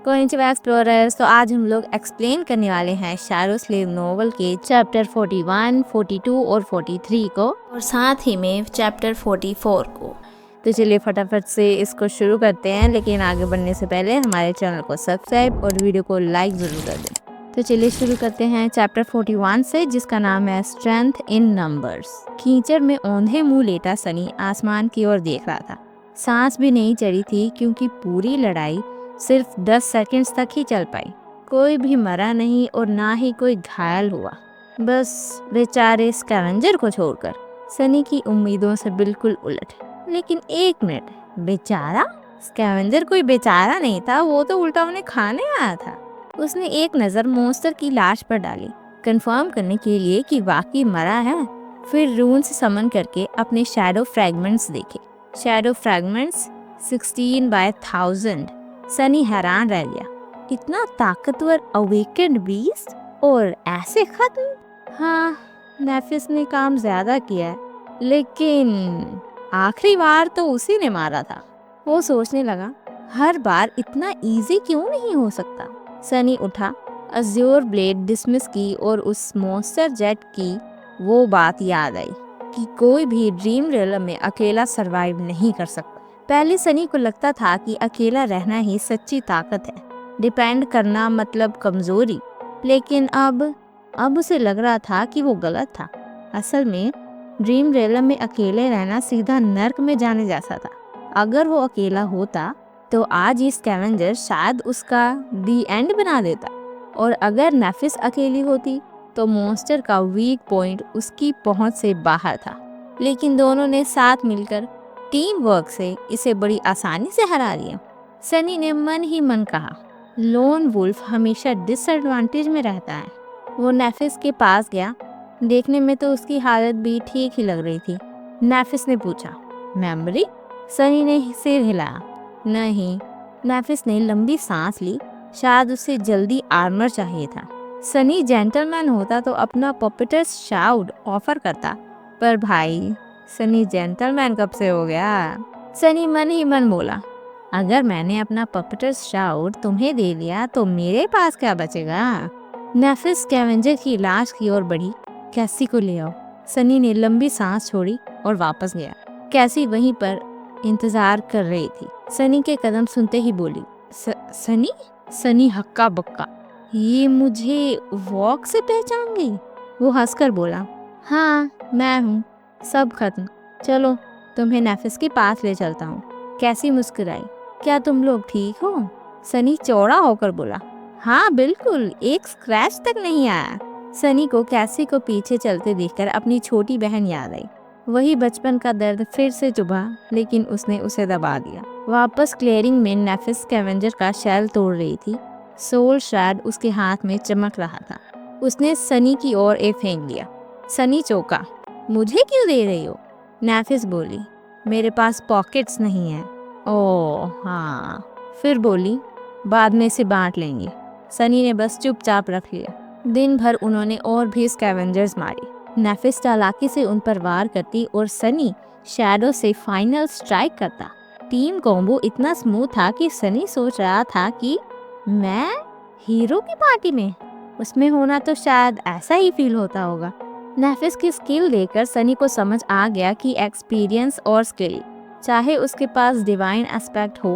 कोइंचिवा explorers, तो आज हम लोग एक्सप्लेन करने वाले हैं शैडो स्लेव नोवेल के चैप्टर 41, 42 और 43 को, और साथ ही में चैप्टर 44 को। तो चलिए फटाफट से इसको शुरू करते हैं, लेकिन आगे बढ़ने से पहले हमारे चैनल को सब्सक्राइब और वीडियो को लाइक ज़रूर कर दें। तो चलिए शुरू करते हैं चैप्टर 41 से, जिसका नाम है स्ट्रेंथ इन नंबर्स। कीचड़ में औंधे मुंह लेटा सनी आसमान की ओर देख रहा था। सांस भी नहीं चढ़ी थी, क्योंकि पूरी लड़ाई सिर्फ 10 सेकंड्स तक ही चल पाई। कोई भी मरा नहीं और ना ही कोई घायल हुआ, बस बेचारे स्कैवेंजर को छोड़कर। सनी की उम्मीदों से बिल्कुल उलट। लेकिन एक मिनट, बेचारा? स्कैवेंजर कोई बेचारा नहीं था, वो तो उल्टा उन्हें खाने आया था। उसने एक नज़र मॉन्स्टर की लाश पर डाली, कंफर्म करने के लिए कि वाकई मरा है। फिर रून से समन करके अपने शैडो फ्रैगमेंट्स देखे। Shadow fragments 16/1000। सनी हैरान रह गया। इतना ताकतवर अवेकेंड बीस्ट और ऐसे खत्म? हाँ, नेफिस ने काम ज्यादा किया है, लेकिन आखिरी बार तो उसी ने मारा था। वो सोचने लगा, हर बार इतना इजी क्यों नहीं हो सकता। सनी उठा, अज्योर ब्लेड डिसमिस की और उस मॉन्स्टर जेट की वो बात याद आई कि कोई भी ड्रीम रियलम में अकेला सरवाइव नहीं कर सकता। पहले सनी को लगता था कि अकेला रहना ही सच्ची ताकत है, डिपेंड करना मतलब कमजोरी। लेकिन अब उसे लग रहा था कि वो गलत था। असल में ड्रीम रियलम में अकेले रहना सीधा नर्क में जाने जैसा था। अगर वो अकेला होता तो आज ये स्कैवेंजर शायद उसका दी एंड बना देता, और अगर नेफिस अकेली होती तो मॉन्स्टर का वीक पॉइंट उसकी पहुंच से बाहर था। लेकिन दोनों ने साथ मिलकर टीम वर्क से इसे बड़ी आसानी से हरा दिया। सनी ने मन ही मन कहा, लोन वुल्फ हमेशा डिसएडवांटेज में रहता है। वो नेफिस के पास गया। देखने में तो उसकी हालत भी ठीक ही लग रही थी। नेफिस ने पूछा, मेमोरी? सनी ने सिर हिलाया। नहीं। नेफिस ने लंबी सांस ली। शायद उसे जल्दी आर्मर चाहिए था। सनी जेंटलमैन होता तो अपना पॉपिटर्स शाउड ऑफर करता, पर भाई सनी जेंटलमैन कब से हो गया? सनी मन ही मन बोला, अगर मैंने अपना पॉपिटर्स शाउड तुम्हें दे दिया तो मेरे पास क्या बचेगा? नेफिस स्कैवेंजर की लाश की ओर बढ़ी। कैसी को ले आओ। सनी ने लंबी सांस छोड़ी और वापस गया। कैसी वहीं पर इंतजार कर रही थी। सनी के कदम सुनते ही बोली, सनी? सनी हक्का बक्का, ये मुझे वॉक से पहचान गई? वो हंसकर बोला, हाँ मैं हूँ। सब खत्म, चलो तुम्हें नेफिस के पास ले चलता हूँ। कैसी मुस्कुराई, क्या तुम लोग ठीक हो? सनी चौड़ा होकर बोला, हाँ बिल्कुल, एक स्क्रैच तक नहीं आया। सनी को कैसी को पीछे चलते देखकर अपनी छोटी बहन याद आई। वही बचपन का दर्द फिर से चुभा, लेकिन उसने उसे दबा दिया। वापस क्लियरिंग में नेफिस स्कैवेंजर का शेल तोड़ रही थी। सोल शैड उसके हाथ में चमक रहा था। उसने सनी की ओर एक फेंक दिया। सनी चौंका, मुझे क्यों दे रही हो? नेफिस बोली, मेरे पास पॉकेट्स नहीं है। ओह हाँ। फिर बोली, बाद में इसे बांट लेंगे। सनी ने बस चुपचाप रख लिया। दिन भर उन्होंने और भी स्कैवेंजर्स मारी। नेफिस चालाकी से उन पर वार करती और सनी शैडो से फाइनल स्ट्राइक करता। टीम कॉम्बो इतना स्मूथ था कि सनी सोच रहा था कि मैं हीरो की पार्टी में, उसमें होना तो शायद ऐसा ही फील होता होगा। नेफिस की स्किल देखकर सनी को समझ आ गया कि एक्सपीरियंस और स्किल, चाहे उसके पास डिवाइन एस्पेक्ट हो,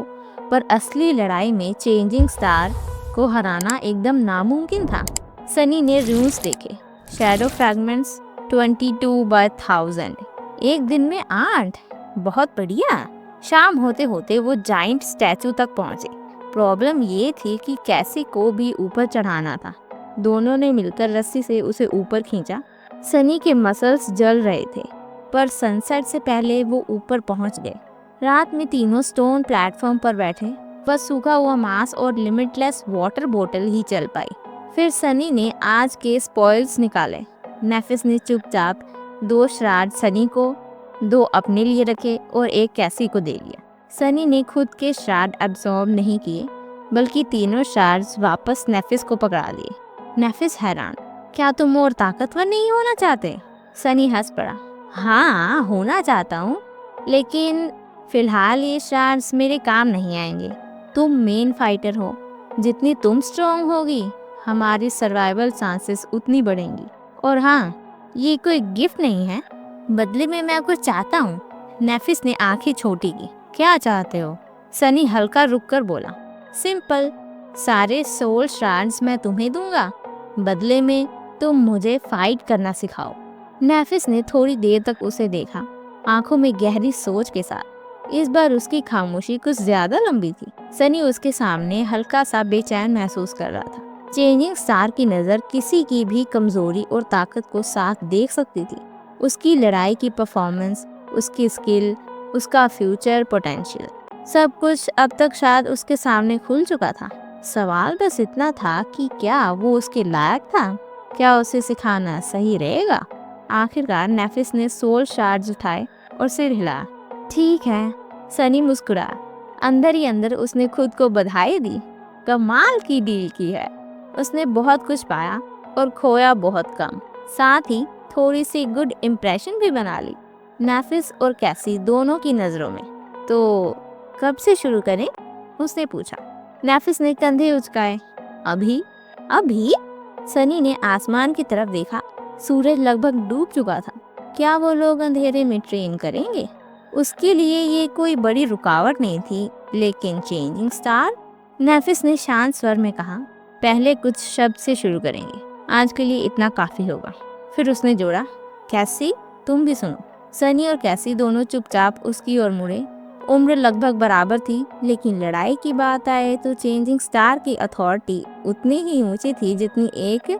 पर असली लड़ाई में चेंजिंग स्टार को हराना एकदम नामुमकिन था। सनी ने रून्स देखे। Shadow fragments 22/1000। एक दिन में 8, बहुत बढ़िया। शाम होते होते वो जाइंट स्टैचू तक पहुंचे। प्रॉब्लम ये थी कि कैसी को भी ऊपर चढ़ाना था। दोनों ने मिलकर रस्सी से उसे ऊपर खींचा। सनी के मसल्स जल रहे थे, पर सनसेट से पहले वो ऊपर पहुंच गए। रात में तीनों स्टोन प्लेटफॉर्म पर बैठे। बस सूखा हुआ मांस और लिमिटलेस वाटर बोतल ही चल पाई। फिर सनी ने आज के स्पॉइल्स निकाले। नेफिस ने चुपचाप 2 श्राड सनी को, 2 अपने लिए रखे और 1 कैसी को दे लिया। सनी ने खुद के श्राड एब्जॉर्ब नहीं किए, बल्कि तीनों श्राड्स वापस नेफिस को पकड़ा दिए। नेफिस हैरान, क्या तुम और ताकतवर नहीं होना चाहते? सनी हंस पड़ा, हाँ होना चाहता हूँ, लेकिन फिलहाल ये श्राड्स मेरे काम नहीं आएंगे। तुम मेन फाइटर हो, जितनी तुम स्ट्रांग होगी हमारी सर्वाइवल चांसेस उतनी बढ़ेंगी। और हाँ, ये कोई गिफ्ट नहीं है, बदले में मैं कुछ चाहता हूँ। नेफिस ने आंखें छोटी की। क्या चाहते हो? सनी हल्का रुककर बोला। सिंपल, सारे सोल शार्ड्स मैं तुम्हें दूंगा, बदले में तुम मुझे फाइट करना सिखाओ। नेफिस ने थोड़ी देर तक उसे देखा, आंखों में गहरी सोच के साथ। इस बार उसकी खामोशी कुछ ज्यादा लंबी थी। सनी उसके सामने हल्का सा बेचैन महसूस कर रहा था। चेंजिंग स्टार की नजर किसी की भी कमजोरी और ताकत को साथ देख सकती थी। उसकी लड़ाई की परफॉर्मेंस, उसकी स्किल, उसका फ्यूचर पोटेंशियल, सब कुछ अब तक शायद उसके सामने खुल चुका था। सवाल बस इतना था कि क्या वो उसके लायक था? क्या उसे सिखाना सही रहेगा? आखिरकार नेफिस ने सोल शार्ड्स उठाए और सिर हिलाया। ठीक है, सनी मुस्कुराया। अंदर ही अंदर उसने खुद को बधाई दी। कमाल की डील की है। उसने बहुत कुछ पाया और खोया बहुत कम, साथ ही थोड़ी सी गुड इम्प्रेशन भी बना ली नेफिस और कैसी दोनों की नजरों में। तो कब से शुरू करें? उसने पूछा। नेफिस ने कंधे उचकाए। अभी? अभी? सनी ने आसमान की तरफ देखा। सूरज लगभग डूब चुका था। क्या वो लोग अंधेरे में ट्रेन करेंगे? उसके लिए ये कोई बड़ी रुकावट नहीं थी, लेकिन चेंजिंग स्टार? नेफिस ने शांत स्वर में कहा, पहले कुछ शब्द से शुरू करेंगे, आज के लिए इतना काफी होगा। फिर उसने जोड़ा, कैसी, तुम भी सुनो। सनी और कैसी दोनों चुपचाप उसकी ओर मुड़े। उम्र लगभग बराबर थी, लेकिन लड़ाई की बात आए तो चेंजिंग स्टार की अथॉरिटी उतनी ही ऊंची थी जितनी एक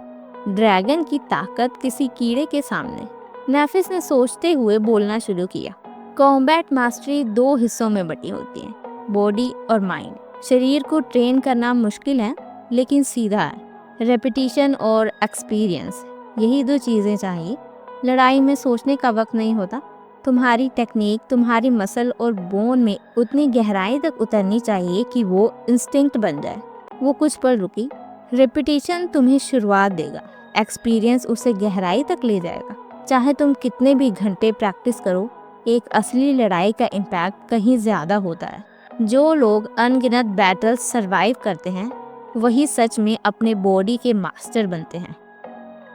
ड्रैगन की ताकत किसी कीड़े के सामने। नेफिस ने सोचते हुए बोलना शुरू किया। कॉम्बैट मास्टरी दो हिस्सों में बटी होती है, बॉडी और माइंड। शरीर को ट्रेन करना मुश्किल है, लेकिन सीधा है। रेपिटेशन और एक्सपीरियंस, यही दो चीजें चाहिए। लड़ाई में सोचने का वक्त नहीं होता। तुम्हारी टेक्निक तुम्हारी मसल और बोन में उतनी गहराई तक उतरनी चाहिए कि वो इंस्टिंक्ट बन जाए। वो कुछ पल रुकी। रेपिटेशन तुम्हें शुरुआत देगा, एक्सपीरियंस उसे गहराई तक ले जाएगा। चाहे तुम कितने भी घंटे प्रैक्टिस करो, एक असली लड़ाई का इम्पैक्ट कहीं ज्यादा होता है। जो लोग अनगिनत बैटल्स सरवाइव करते हैं, वही सच में अपने बॉडी के मास्टर बनते हैं।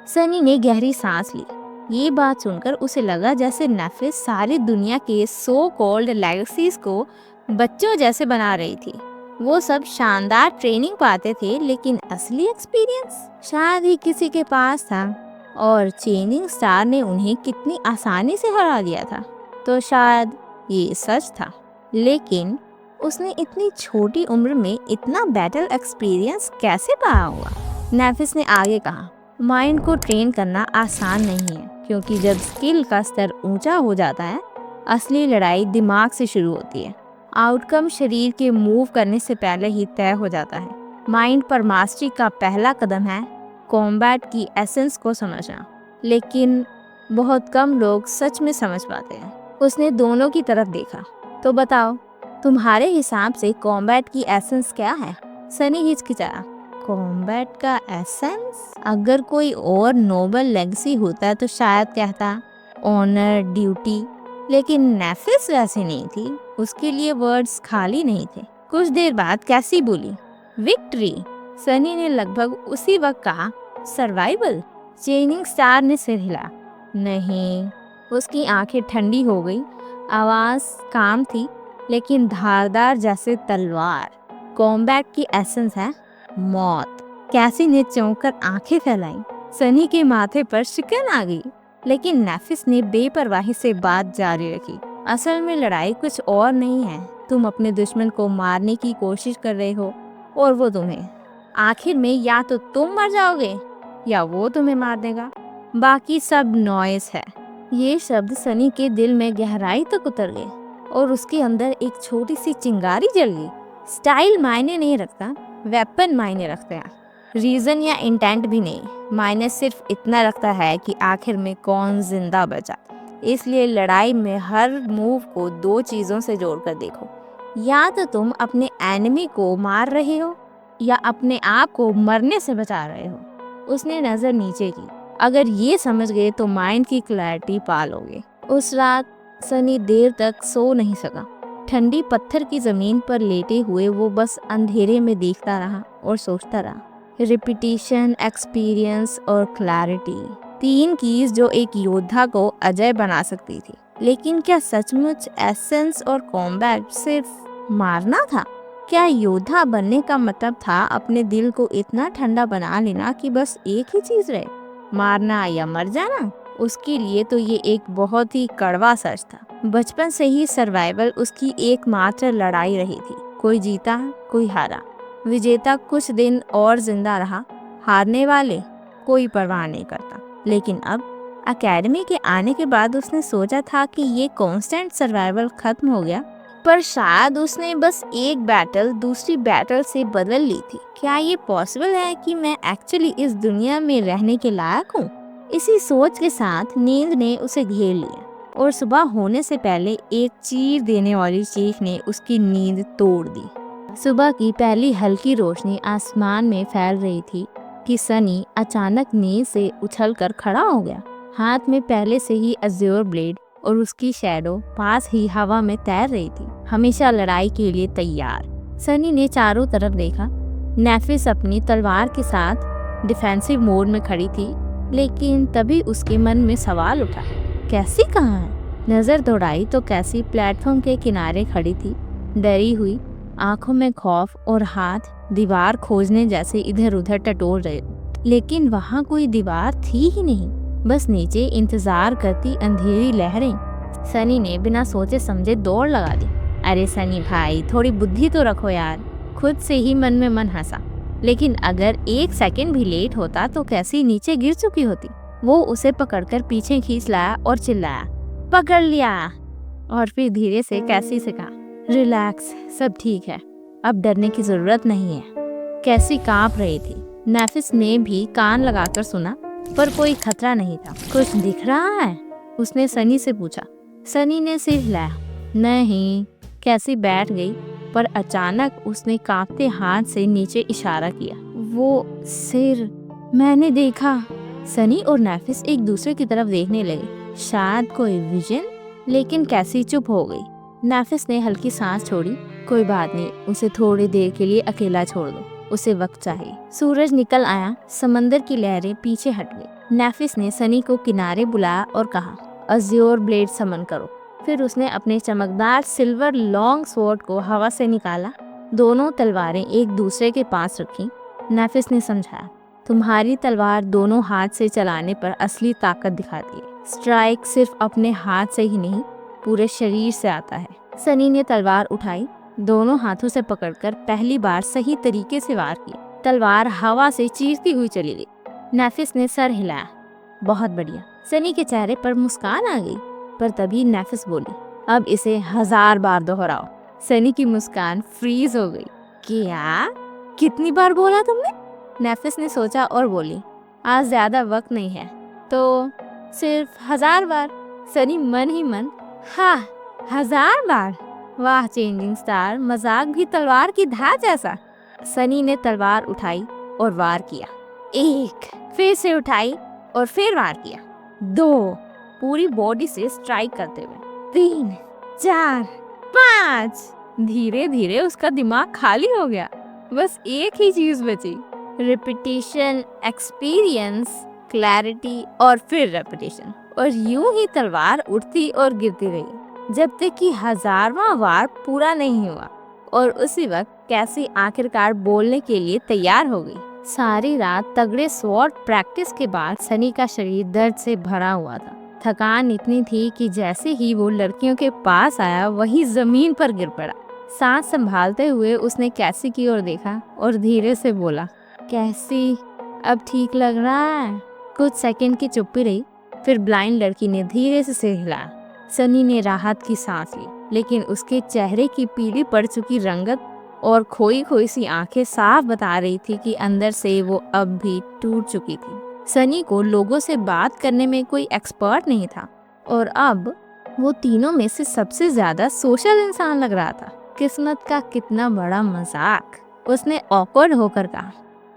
सनी ने गहरी सांस ली। ये बात सुनकर उसे लगा जैसे नेफिस सारी दुनिया के सो कॉल्ड लेगेसीज को बच्चों जैसे बना रही थी। वो सब शानदार ट्रेनिंग पाते थे, लेकिन असली एक्सपीरियंस शायद ही किसी के पास था। और चेंजिंग स्टार ने उन्हें कितनी आसानी से हरा दिया था। तो शायद ये सच था, लेकिन उसने इतनी छोटी उम्र में इतना बैटल एक्सपीरियंस कैसे पाया हुआ? नेफिस ने आगे कहा, माइंड को ट्रेन करना आसान नहीं है, क्योंकि जब स्किल का स्तर ऊंचा हो जाता है, असली लड़ाई दिमाग से शुरू होती है। आउटकम शरीर के मूव करने से पहले ही तय हो जाता है। माइंड पर मास्टरी का पहला कदम है कॉम्बैट की एसेंस को समझना, लेकिन बहुत कम लोग सच में समझ पाते हैं। उसने दोनों की तरफ देखा। तो बताओ, तुम्हारे हिसाब से कॉम्बैट की एसेंस क्या है? सनी हिचकिचाया। कॉम्बैट का एसेंस? अगर कोई और नोबल लेगेसी होता तो शायद कहता ऑनर, ड्यूटी, लेकिन नेफिस वैसी नहीं थी। उसके लिए वर्ड्स खाली नहीं थे। कुछ देर बाद कैसी बोली, विक्ट्री। सनी ने लगभग उसी वक्त कहा, सर्वाइवल। चेंजिंग स्टार ने सिर हिला। नहीं। उसकी आंखें ठंडी हो गई। आवाज काम थी, लेकिन धारदार जैसे तलवार। कॉम्बैट की एसेंस है मौत। कैसी ने चौंक कर आंखें फैलाई। सनी के माथे पर शिकन आ गई, लेकिन नेफिस ने बेपरवाही से बात जारी रखी। असल में लड़ाई कुछ और नहीं है। तुम अपने दुश्मन को मारने की कोशिश कर रहे हो और वो तुम्हें। आखिर में या तो तुम मर जाओगे या वो तुम्हें मार देगा। बाकी सब नॉइस है। ये शब्द सनी के दिल में गहराई तक उतर गए और उसके अंदर एक छोटी सी चिंगारी जल गई। स्टाइल मायने नहीं रखता, वेपन मायने रखते हैं। रीजन या इंटेंट भी नहीं, मायने सिर्फ इतना रखता है कि आखिर में कौन जिंदा बचा। इसलिए लड़ाई में हर मूव को दो चीजों से जोड़कर देखो। या तो तुम अपने एनिमी को मार रहे हो या अपने आप को मरने से बचा रहे हो। उसने नजर नीचे की। अगर ये समझ गए तो माइंड की क्लैरिटी पा लोगे। उस रात सनी देर तक सो नहीं सका। ठंडी पत्थर की जमीन पर लेटे हुए वो बस अंधेरे में देखता रहा और सोचता रहा। रिपीटिशन, एक्सपीरियंस और क्लैरिटी, 3 कीज जो एक योद्धा को अजय बना सकती थी। लेकिन क्या सचमुच एसेंस और कॉम्बैट सिर्फ मारना था? क्या योद्धा बनने का मतलब था अपने दिल को इतना ठंडा बना लेना कि बस एक ही चीज रहे, मारना या मर जाना? उसके लिए तो ये एक बहुत ही कड़वा सच था। बचपन से ही सर्वाइवल उसकी एकमात्र लड़ाई रही थी। कोई जीता, कोई हारा। विजेता कुछ दिन और जिंदा रहा, हारने वाले कोई परवाह नहीं करता। लेकिन अब एकेडमी के आने के बाद उसने सोचा था कि ये कांस्टेंट सर्वाइवल खत्म हो गया, पर शायद उसने बस एक बैटल दूसरी बैटल से बदल ली थी। क्या ये पॉसिबल है कि मैं एक्चुअली इस दुनिया में रहने के लायक हूँ? इसी सोच के साथ नींद ने उसे घेर लिया और सुबह होने से पहले एक चीर देने वाली चीख ने उसकी नींद तोड़ दी। सुबह की पहली हल्की रोशनी आसमान में फैल रही थी कि सनी अचानक नींद से उछलकर खड़ा हो गया। हाथ में पहले से ही अज़्योर ब्लेड और उसकी शैडो पास ही हवा में तैर रही थी, हमेशा लड़ाई के लिए तैयार। सनी ने चारों तरफ देखा। नेफिस अपनी तलवार के साथ डिफेंसिव मोड में खड़ी थी, लेकिन तभी उसके मन में सवाल उठा, कैसी कहाँ है? नजर दौड़ाई तो कैसी प्लेटफॉर्म के किनारे खड़ी थी, डरी हुई, आंखों में खौफ और हाथ दीवार खोजने जैसे इधर उधर टटोल रहे। लेकिन वहाँ कोई दीवार थी ही नहीं, बस नीचे इंतजार करती अंधेरी लहरें। सनी ने बिना सोचे समझे दौड़ लगा दी। अरे सनी भाई, थोड़ी बुद्धि तो रखो यार। खुद से ही मन में मन हंसा, लेकिन अगर 1 सेकंड भी लेट होता तो कैसी नीचे गिर चुकी होती। वो उसे पकड़कर पीछे खींच लाया और चिल्लाया, पकड़ लिया। और फिर धीरे से कैसी से कहा, रिलैक्स, सब ठीक है, अब डरने की जरूरत नहीं है। कैसी कांप रही थी। नेफिस ने भी कान लगाकर सुना, पर कोई खतरा नहीं था। कुछ दिख रहा है? उसने सनी से पूछा। सनी ने सिर हिलाया। नहीं। कैसी बैठ गई, पर अचानक उसने कांपते हाथ से नीचे इशारा किया। वो सिर मैंने देखा। सनी और नेफिस एक दूसरे की तरफ देखने लगे, शायद कोई विजन। लेकिन कैसी चुप हो गई। नेफिस ने हल्की सांस छोड़ी। कोई बात नहीं, उसे थोड़ी देर के लिए अकेला छोड़ दो, उसे वक्त चाहिए। सूरज निकल आया, समंदर की लहरें पीछे हट गई। नेफिस ने सनी को किनारे बुलाया और कहा, अज़्योर ब्लेड समन करो। फिर उसने अपने चमकदार सिल्वर लॉन्ग स्वॉर्ड को हवा से निकाला। दोनों तलवारें एक दूसरे के पास रखी। नेफिस ने समझाया, तुम्हारी तलवार दोनों हाथ से चलाने पर असली ताकत दिखाती है। स्ट्राइक सिर्फ अपने हाथ से ही नहीं, पूरे शरीर से आता है। सनी ने तलवार उठाई, दोनों हाथों से पकड़कर पहली बार सही तरीके से वार किया। तलवार हवा से चीरती हुई चली गई। नेफिस ने सर हिलाया, बहुत बढ़िया। सनी के चेहरे पर मुस्कान आ गई, पर तभी नेफिस बोली, अब इसे 1000 बार दोहराओ। सनी की मुस्कान फ्रीज हो गई। क्या? कितनी बार बोला तुमने? नेफिस ने सोचा और बोली, आज ज्यादा वक्त नहीं है, तो सिर्फ 1000 बार। सनी मन ही मन, हाँ 1000 बार, वाह चेंजिंग स्टार, मजाक भी तलवार की धार जैसा। सनी ने तलवार उठाई और वार किया। 1, फिर से उठाई और फिर वार किया। 2, पूरी बॉडी से स्ट्राइक करते हुए। 3, 4, 5। धीरे धीरे उसका दिमाग खाली हो गया। बस एक ही चीज बची, रिपीटिशन, एक्सपीरियंस, क्लैरिटी और फिर रेपिटेशन। और यूं ही तलवार उठती और गिरती रही जब तक कि 1000वां वार पूरा नहीं हुआ। और उसी वक्त कैसी आखिरकार बोलने के लिए तैयार हो गई। सारी रात तगड़े स्वॉर्ड प्रैक्टिस के बाद सनी का शरीर दर्द से भरा हुआ था। थकान इतनी थी कि जैसे ही वो लड़कियों के पास आया, वही जमीन पर गिर पड़ा। सांस संभालते हुए उसने कैसी की ओर देखा और धीरे से बोला, कैसी, अब ठीक लग रहा है? कुछ सेकंड की चुप्पी रही, फिर ब्लाइंड लड़की ने धीरे से सिर हिलाया। सनी ने राहत की सांस ली, लेकिन उसके चेहरे की पीली पड़ चुकी रंगत और खोई खोई सी आंखें साफ बता रही थी कि अंदर से वो अब भी टूट चुकी थी। सनी को लोगों से बात करने में कोई एक्सपर्ट नहीं था, और अब वो तीनों में से सबसे ज्यादा सोशल इंसान लग रहा था। किस्मत का कितना बड़ा मजाक। उसने ऑकवर्ड होकर कहा,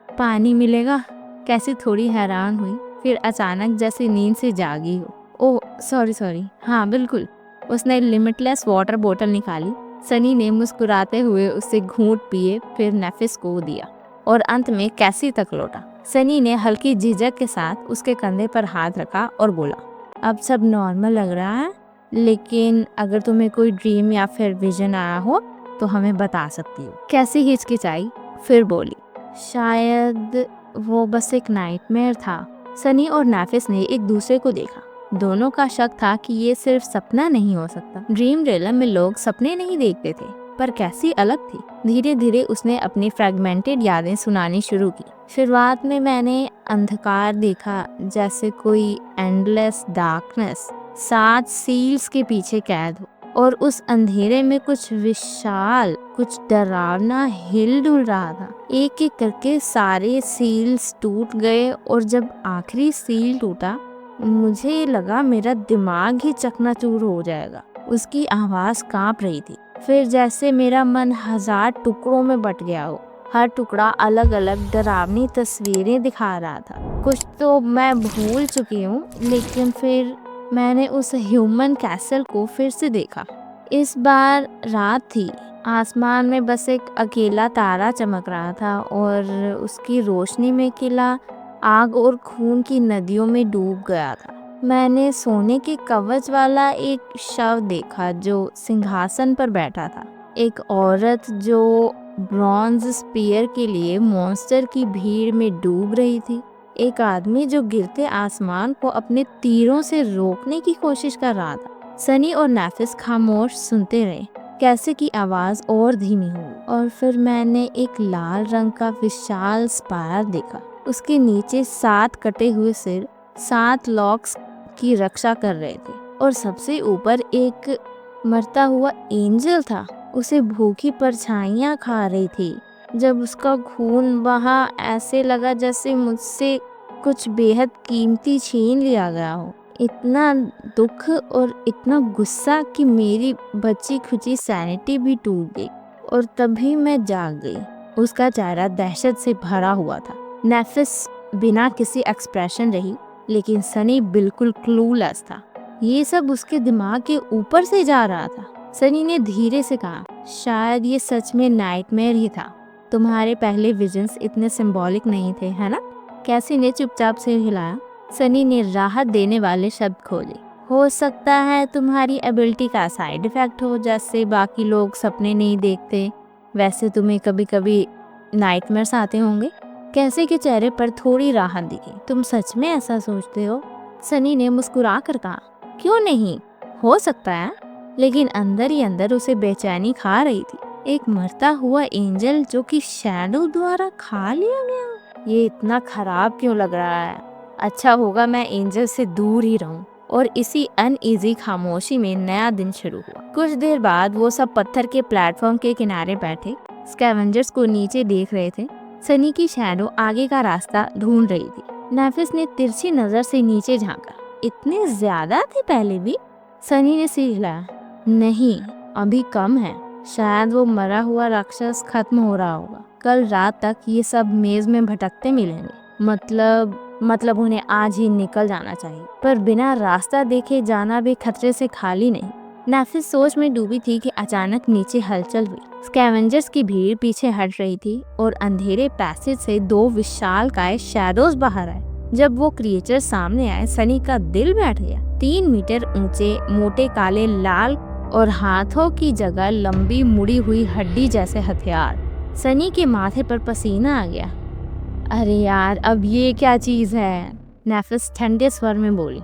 पानी मिलेगा? कैसी थोड़ी हैरान हुई, फिर अचानक जैसे नींद से जागी हो। ओह सॉरी, हाँ बिल्कुल। उसने लिमिटलेस वाटर बोतल निकाली। सनी ने मुस्कुराते हुए उससे घूंट पिए, फिर नेफिस को दिया और अंत में कैसी तक लौटा। सनी ने हल्की झिझक के साथ उसके कंधे पर हाथ रखा और बोला, अब सब नॉर्मल लग रहा है, लेकिन अगर तुम्हें कोई ड्रीम या फिर विजन आया हो तो हमें बता सकती हो। कैसी हिचकिचाई, फिर बोली, शायद वो बस एक नाइटमेयर था। सनी और नेफिस ने एक दूसरे को देखा। दोनों का शक था कि ये सिर्फ सपना नहीं हो सकता। ड्रीम रियलम में लोग सपने नहीं देखते थे, पर कैसी अलग थी। धीरे धीरे उसने अपनी फ्रैगमेंटेड यादें सुनानी शुरू की। शुरुआत में मैंने अंधकार देखा, जैसे कोई एंडलेस डार्कनेस 7 सील्स के पीछे कैद हो, और उस अंधेरे में कुछ विशाल, कुछ डरावना हिल डुल रहा था। एक एक करके सारे सील्स टूट गए और जब आखिरी सील टूटा, मुझे लगा मेरा दिमाग ही चकनाचूर हो जाएगा। उसकी आवाज कांप रही थी, फिर जैसे मेरा मन 1000 टुकड़ों में बट गया हो। हर टुकड़ा अलग अलग डरावनी तस्वीरें दिखा रहा था। कुछ तो मैं भूल चुकी हूँ, लेकिन फिर मैंने उस ह्यूमन कैसल को फिर से देखा। इस बार रात थी। आसमान में बस एक अकेला तारा चमक रहा था और उसकी रोशनी में किला आग और खून की नदियों में डूब गया था। मैंने सोने के कवच वाला एक शव देखा जो सिंहासन पर बैठा था। एक औरत जो ब्रॉन्ज स्पीयर के लिए मॉन्स्टर की भीड़ में डूब रही थी। एक आदमी जो गिरते आसमान को अपने तीरों से रोकने की कोशिश कर रहा था। सनी और नेफिस खामोश सुनते रहे। कैसे की आवाज और धीमी हुई और फिर मैंने एक लाल रंग का विशाल स्पायर देखा। उसके नीचे 7 कटे हुए सिर 7 लॉक्स की रक्षा कर रहे थे और सबसे ऊपर एक मरता हुआ एंजल था। उसे भूखी परछाइयां खा रही थी। जब उसका खून बहा, ऐसे लगा जैसे मुझसे कुछ बेहद कीमती छीन लिया गया हो। इतना दुख और इतना गुस्सा कि मेरी बची खुची सैनिटी भी टूट गई और तभी मैं जाग गई। उसका चेहरा दहशत से भरा हुआ था। नेफिस बिना किसी एक्सप्रेशन रही, लेकिन सनी बिल्कुल क्लूलेस था। ये सब उसके दिमाग के ऊपर से जा रहा था। सनी ने धीरे से कहा, शायद ये सच में नाइटमेयर ही था। तुम्हारे पहले विजन्स इतने सिंबॉलिक नहीं थे, है ना? कैसी ने चुपचाप से हिलाया। सनी ने राहत देने वाले शब्द खोले, हो सकता है तुम्हारी एबिलिटी का साइड इफेक्ट हो, जैसे बाकी लोग सपने नहीं देखते वैसे तुम्हें कभी कभी नाइटमेयर्स आते होंगे। कैसे के चेहरे पर थोड़ी राहत दिखी। तुम सच में ऐसा सोचते हो? सनी ने मुस्कुरा कर कहा, क्यों नहीं, हो सकता है। लेकिन अंदर ही अंदर उसे बेचैनी खा रही थी। एक मरता हुआ एंजल जो कि शैडो द्वारा खा लिया गया। ये इतना खराब क्यों लग रहा है? अच्छा होगा मैं एंजल से दूर ही रहूं। और इसी अनईजी खामोशी में नया दिन शुरू हुआ। कुछ देर बाद वो सब पत्थर के प्लेटफॉर्म के किनारे बैठे स्कैवेंजर्स को नीचे देख रहे थे। सनी की शैडो आगे का रास्ता ढूंढ रही थी। नेफिस ने तिरछी नजर से नीचे झांका। इतने ज्यादा थे पहले भी? सनी ने सिर हिलाया, नहीं, अभी कम है। शायद वो मरा हुआ राक्षस खत्म हो रहा होगा। कल रात तक ये सब मेज में भटकते मिलेंगे। मतलब उन्हें आज ही निकल जाना चाहिए, पर बिना रास्ता देखे जाना भी खतरे से खाली नहीं। नेफिस सोच में डूबी थी कि अचानक नीचे हलचल हुई। स्कैवेंजर्स की भीड़ पीछे हट रही थी और अंधेरे पैसेज से 2 विशालकाय शैडोज बाहर आए। जब वो क्रिएचर सामने आए, सनी का दिल बैठ गया। 3 मीटर ऊंचे, मोटे, काले, लाल और हाथों की जगह लंबी मुड़ी हुई हड्डी जैसे हथियार। सनी के माथे पर पसीना आ गया। अरे यार, अब ये क्या चीज है? नेफिस ठंडे स्वर में बोली,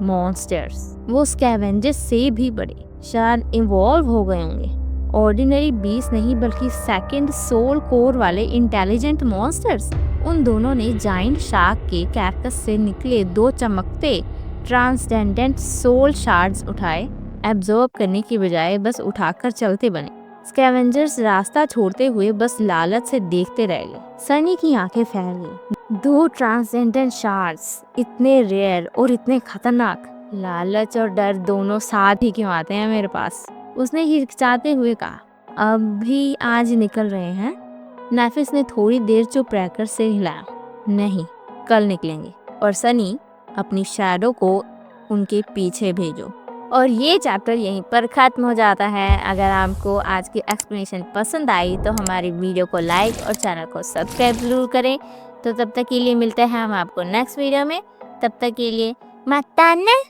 मॉन्स्टर्स। वो स्कैवेंजर्स से भी बड़े, शायद इवॉल्व हो गए होंगे। ऑर्डिनरी बीस्ट नहीं, बल्कि सेकंड सोल कोर वाले इंटेलिजेंट मॉन्स्टर्स। उन दोनों ने जाइंट शार्क के कैरकस से निकले 2 चमकते ट्रांसडेंडेंट सोल शार्ड्स उठाए। एब्जॉर्ब करने की बजाय बस उठाकर चलते बने। स्कैवेंजर्स रास्ता छोड़ते हुए बस लालच से देखते रह गए। सनी की आंखें फैल गई। 2 ट्रांसडेंडेंट शार्ड्स, इतने रेयर और इतने खतरनाक। लालच और डर दोनों साथ ही क्यों आते हैं मेरे पास? उसने हिचकिचाते हुए कहा, अब भी आज निकल रहे हैं? नेफिस ने थोड़ी देर चुप रहकर सिर हिलाया, नहीं, कल निकलेंगे। और सनी, अपनी शैडो को उनके पीछे भेजो और ये चैप्टर यहीं पर ख़त्म हो जाता है। अगर आपको आज की एक्सप्लेनेशन पसंद आई तो हमारी वीडियो को लाइक और चैनल को सब्सक्राइब ज़रूर करें। तो तब तक के लिए मिलते हैं हम आपको नेक्स्ट वीडियो में। तब तक के लिए माताना।